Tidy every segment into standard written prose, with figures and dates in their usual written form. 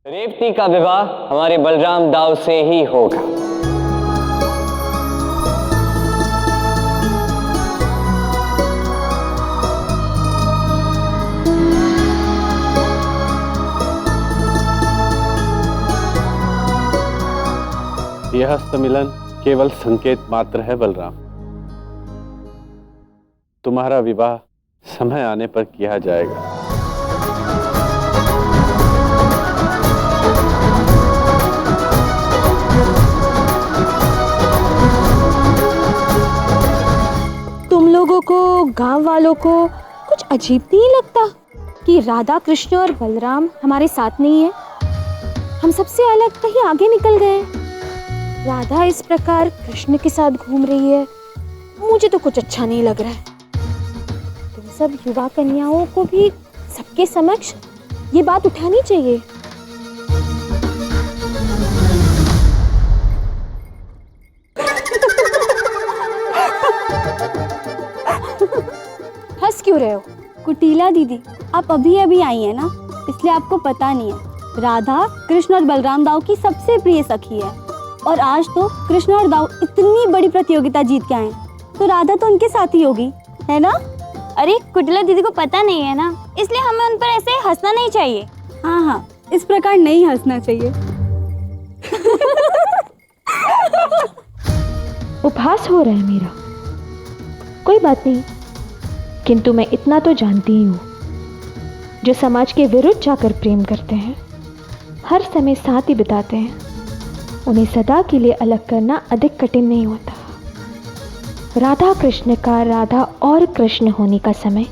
रेवती का विवाह हमारे बलराम दाऊ से ही होगा। यह सम्मिलन केवल संकेत मात्र है बलराम। तुम्हारा विवाह समय आने पर किया जाएगा। तुम लोगों को, गांव वालों को कुछ अजीब नहीं लगता कि राधा, कृष्ण और बलराम हमारे साथ नहीं है? हम सबसे अलग कहीं आगे निकल गए। राधा इस प्रकार कृष्ण के साथ घूम रही है, मुझे तो कुछ अच्छा नहीं लग रहा है। तुम सब युवा कन्याओं को भी सबके समक्ष ये बात उठानी चाहिए। हंस क्यों रहे हो? कुटीला दीदी, आप अभी अभी आई है ना, इसलिए आपको पता नहीं है। राधा कृष्ण और बलराम दाऊ की सबसे प्रिय सखी है, और आज तो कृष्ण और दाऊ इतनी बड़ी प्रतियोगिता जीत के आए, तो राधा तो उनके साथ ही होगी, है ना? अरे कुटीला दीदी को पता नहीं है ना, इसलिए हमें उन पर ऐसे हंसना नहीं चाहिए। हाँ हाँ, इस प्रकार नहीं हंसना चाहिए। उपहास हो रहा है मेरा, कोई बात नहीं, किंतु मैं इतना तो जानती ही हूँ, जो समाज के विरुद्ध जाकर प्रेम करते हैं, हर समय साथ ही बिताते हैं, उन्हें सदा के लिए अलग करना अधिक कठिन नहीं होता। राधा कृष्ण का, राधा और कृष्ण होने का समय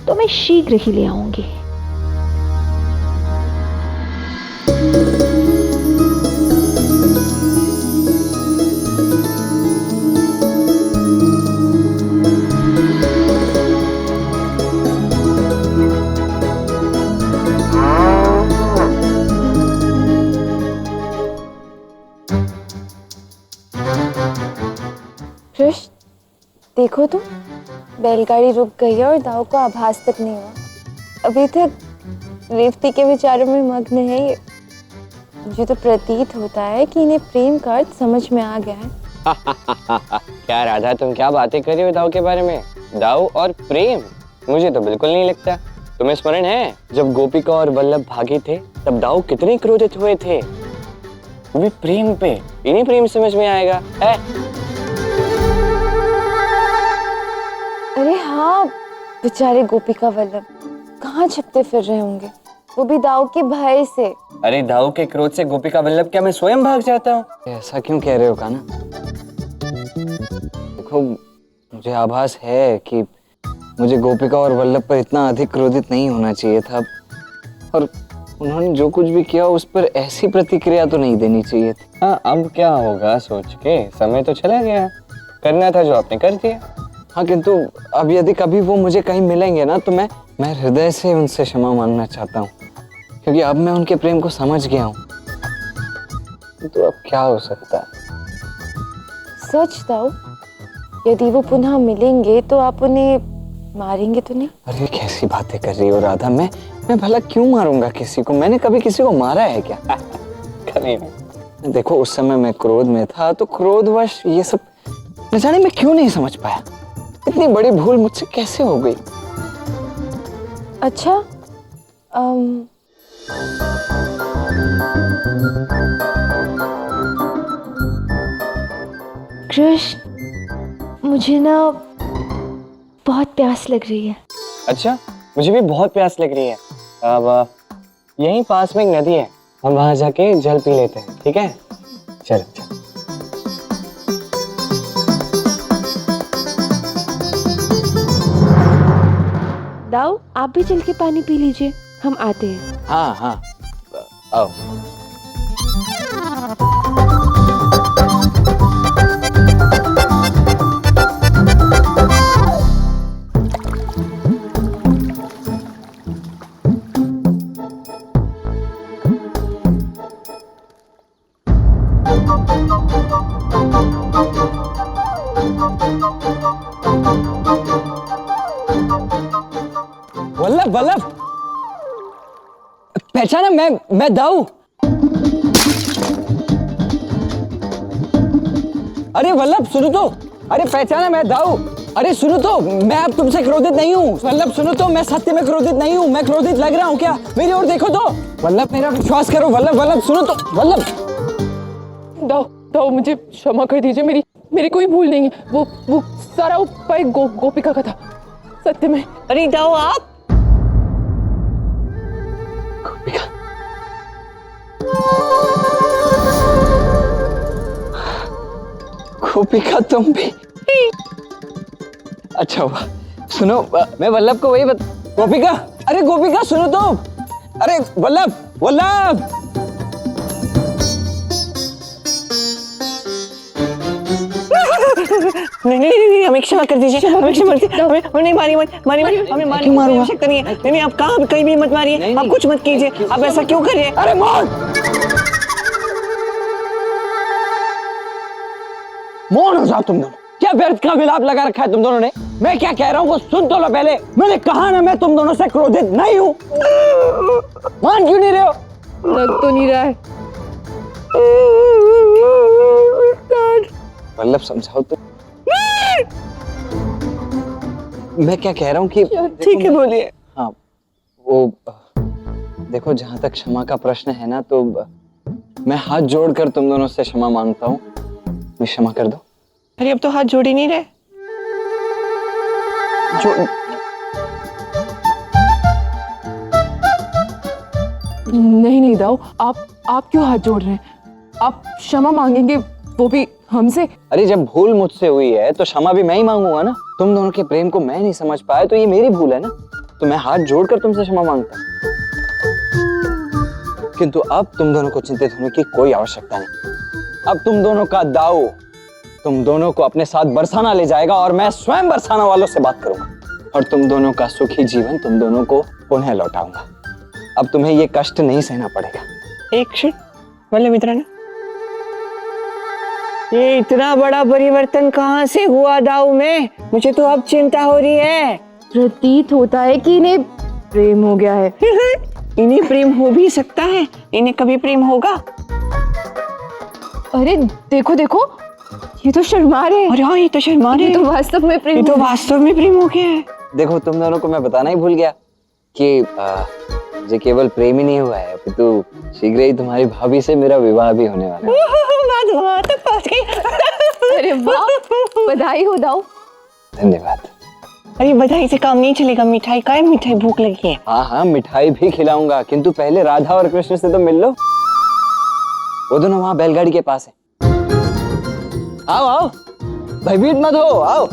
तो मैं शीघ्र ही ले आऊंगी। कृष्ण, देखो तो, बैलगाड़ी रुक गई है और दाऊ को आभास तक नहीं हुआ। अभी तक रेवती के विचारों में मग्न है ये। मुझे तो प्रतीत होता है कि इन्हें प्रेम का अर्थ समझ में आ गया है। क्या राधा, तुम क्या बातें कर रही हो दाऊ के बारे में? दाऊ और प्रेम? मुझे तो बिल्कुल नहीं लगता। तुम्हें स्मरण है जब गोपिका और वल्लभ भागे थे, तब दाऊ कितने क्रोधित हुए थे, वो भी प्रेम पे। इन्हें प्रेम समझ में आएगा है? अरे हाँ, बेचारे गोपिका वल्लभ कहाँ छिपते फिर रहे होंगे, वो भी दाऊ के भय से। अरे दाऊ के क्रोध से गोपिका वल्लभ क्या मैं स्वयं भाग जाता हूँ? ऐसा क्यों कह रहे हो कान्हा? देखो, मुझे आभास है कि मुझे गोपिका और वल्लभ पर इतना अधिक क्रोधित नहीं होना चाहिए था, और उन्होंने जो कुछ भी किया उस पर ऐसी प्रतिक्रिया तो नहीं देनी चाहिए थी। हाँ, अब क्या होगा सोच के, समय तो चला गया, करना था जो आपने कर दिया। हाँ, किंतु अब यदि कभी वो मुझे कहीं मिलेंगे ना, तो मैं हृदय से उनसे क्षमा मांगना चाहता हूँ, क्योंकि अब मैं उनके प्रेम को समझ गया हूँ। तो अब क्या हो सकता है? सच दाऊ, यदि वो पुनः मिलेंगे तो आप उन्हें मारेंगे तो नहीं? अरे कैसी बातें कर रही हो राधा, मैं भला क्यों मारूंगा किसी को? मैंने कभी किसी को मारा है क्या? कभी नहीं। देखो, उस समय मैं क्रोध में था, तो क्रोधवश ये सब न जाने मैं क्यों नहीं समझ पाया। इतनी बड़ी भूल मुझसे कैसे हो गई? अच्छा, कृष्ण, मुझे ना बहुत प्यास लग रही है। अच्छा, मुझे भी बहुत प्यास लग रही है। अब यहीं पास में एक नदी है, हम वहां जाके जल पी लेते हैं, ठीक है? चलो चलो। दाऊ, आप भी चल के पानी पी लीजिए, हम आते हैं। हाँ हाँ, आओ। वल्लभ, पहचाना? मैं दाऊ। अरे वल्लभ सुनो तो, अरे पहचाना, मैं दाऊ। अरे सुनो तो, मैं अब तुमसे क्रोधित नहीं हूँ। वल्लभ सुनो तो, मैं सत्य में क्रोधित नहीं हूँ। मैं क्रोधित लग रहा हूँ क्या? मेरी ओर देखो तो। वल्लभ मेरा विश्वास करो। वल्लभ सुनो तो। वल्लभ दाऊ मुझे क्षमा कर दीजिए, मेरी कोई भूल नहीं है। वो सारा उपाय गोपिका का था, सत्य में। अरे दाऊ आप? गोपिका, गोपिका तुम भी? अच्छा हुआ। सुनो, मैं वल्लभ को वही गोपिका, अरे गोपिका सुनो तो। अरे वल्लभ नहीं, हमें क्षमा कर दीजिए, हमें क्षमा कर दीजिए। हमें नहीं मारिए, हमें मारने की आवश्यकता नहीं है। नहीं, आप कहीं भी मत मारिए, आप कुछ मत कीजिए। आप ऐसा क्यों कर रहे हैं? अरे मौन हो जाओ तुम दोनों। क्या व्यर्थ का विलाप लगा रखा है तुम दोनों ने? मैं क्या कह रहा हूँ वो सुन तो लो पहले। मैंने कहा ना, मैं तुम दोनों से क्रोधित नहीं हूँ। मान क्यों नहीं रहे हो? लग तो नहीं रहा है। वल्लभ समझाओ तो। मैं क्या कह रहा हूँ कि ठीक है, बोलिए। हाँ, वो देखो, जहां तक क्षमा का प्रश्न है ना, तो मैं हाथ जोड़कर तुम दोनों से क्षमा मांगता हूँ। मुझे क्षमा कर दो। अरे अब तो हाथ जोड़ ही नहीं रहे। नहीं दाऊ, आप क्यों हाथ जोड़ रहे हैं? आप क्षमा मांगेंगे, वो भी हमसे? अरे जब भूल मुझसे हुई है तो क्षमा भी मैं ही मांगूंगा ना। तुम दोनों के प्रेम को मैं नहीं समझ पाया तो ये मेरी भूल है ना। तो मैं हाथ जोड़कर तुमसे क्षमा मांगता हूँ। किंतु अब तुम दोनों को चिंतित होने की कोई आवश्यकता नहीं। अब तुम दोनों का दाऊ तुम दोनों को अपने साथ बरसाना ले जाएगा और मैं स्वयं बरसाना वालों से बात करूंगा और तुम दोनों का सुखी जीवन तुम दोनों को पुनः लौटाऊंगा। अब तुम्हें ये कष्ट नहीं सहना पड़ेगा। एक क्षण वल्लभ मित्राना, ये इतना बड़ा परिवर्तन कहाँ से हुआ दाऊ में? मुझे तो अब चिंता हो रही है। प्रतीत होता है कि इन्हें प्रेम हो गया है। इन्हें प्रेम हो भी सकता है, इन्हें कभी प्रेम होगा? अरे देखो देखो, ये तो शर्मा रहे हैं। अरे हाँ, ये तो शर्मा रहे ये हैं। तो वास्तव में प्रेम, ये तो वास्तव में प्रेम हो गया है। देखो, तुम दोनों को मैं बताना ही भूल गया कि मुझे केवल प्रेम ही नहीं हुआ है, अपितु शीघ्र ही तुम्हारी भाभी से मेरा विवाह भी होने वाला है। बात वहाँ तक पहुँच गई। अरे वाह, बधाई हो दाऊ। धन्यवाद। अरे बधाई से काम नहीं चलेगा, मिठाई का है, मिठाई भूख लगी है। हाँ, मिठाई भी खिलाऊंगा, किंतु पहले राधा और कृष्ण से तो मिल लो। वो दोनों वहां बैलगाड़ी के पास है। आओ आओ, भयभीत मत हो, आओ।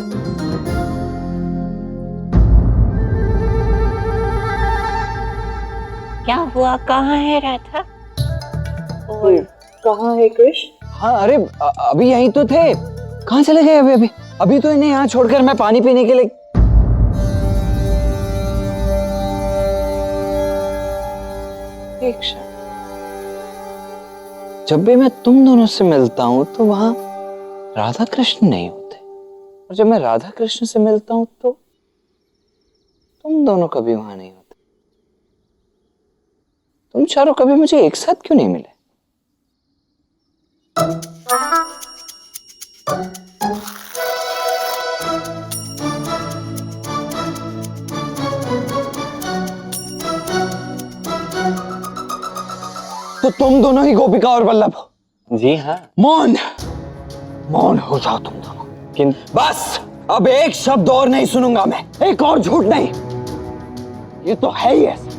क्या हुआ? कहाँ है राधा और कहाँ है कृष्ण? हाँ, अरे अभी यहीं तो थे। कहाँ चले गए अभी? अभी तो इन्हें यहाँ छोड़कर मैं पानी पीने के लिए। एक क्षण, जब भी मैं तुम दोनों से मिलता हूं तो वहां राधा कृष्ण नहीं होते, और जब मैं राधा कृष्ण से मिलता हूं तो तुम दोनों कभी वहां नहीं होते। तुम चारों कभी मुझे एक साथ क्यों नहीं मिले? तो तुम दोनों ही गोपिका और वल्लभ हो? जी हाँ। मौन मौन हो जाओ तुम दोनों। बस अब एक शब्द और नहीं सुनूंगा मैं, एक और झूठ नहीं। ये तो है ही ऐसा।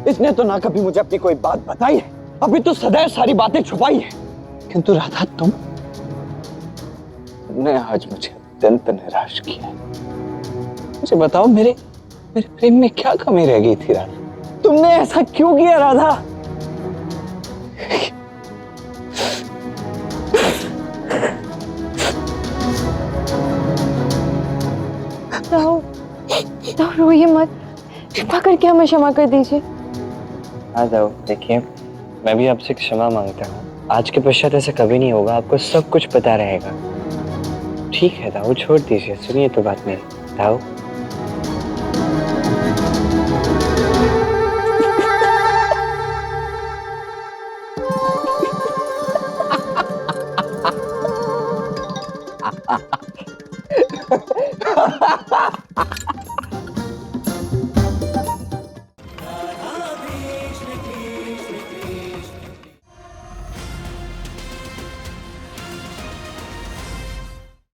इसने तो ना कभी मुझे अपनी कोई बात बताई है, अभी तो सदैव सारी बातें छुपाई है। किंतु राधा, तुमने आज मुझे अत्यंत निराश किया है। मुझे बताओ, मेरे प्रेम में क्या कमी रह गई थी राधा? तुमने ऐसा क्यों किया राधा? दाऊ रोइए मत, कृपा करके हमें क्षमा कर दीजिए। हाँ दाऊ, देखिए मैं भी आपसे क्षमा मांगता हूँ। आज के पश्चात ऐसा कभी नहीं होगा, आपको सब कुछ पता रहेगा। ठीक है दाऊ, छोड़ दीजिए, सुनिए तो बात मेरी। दाऊ,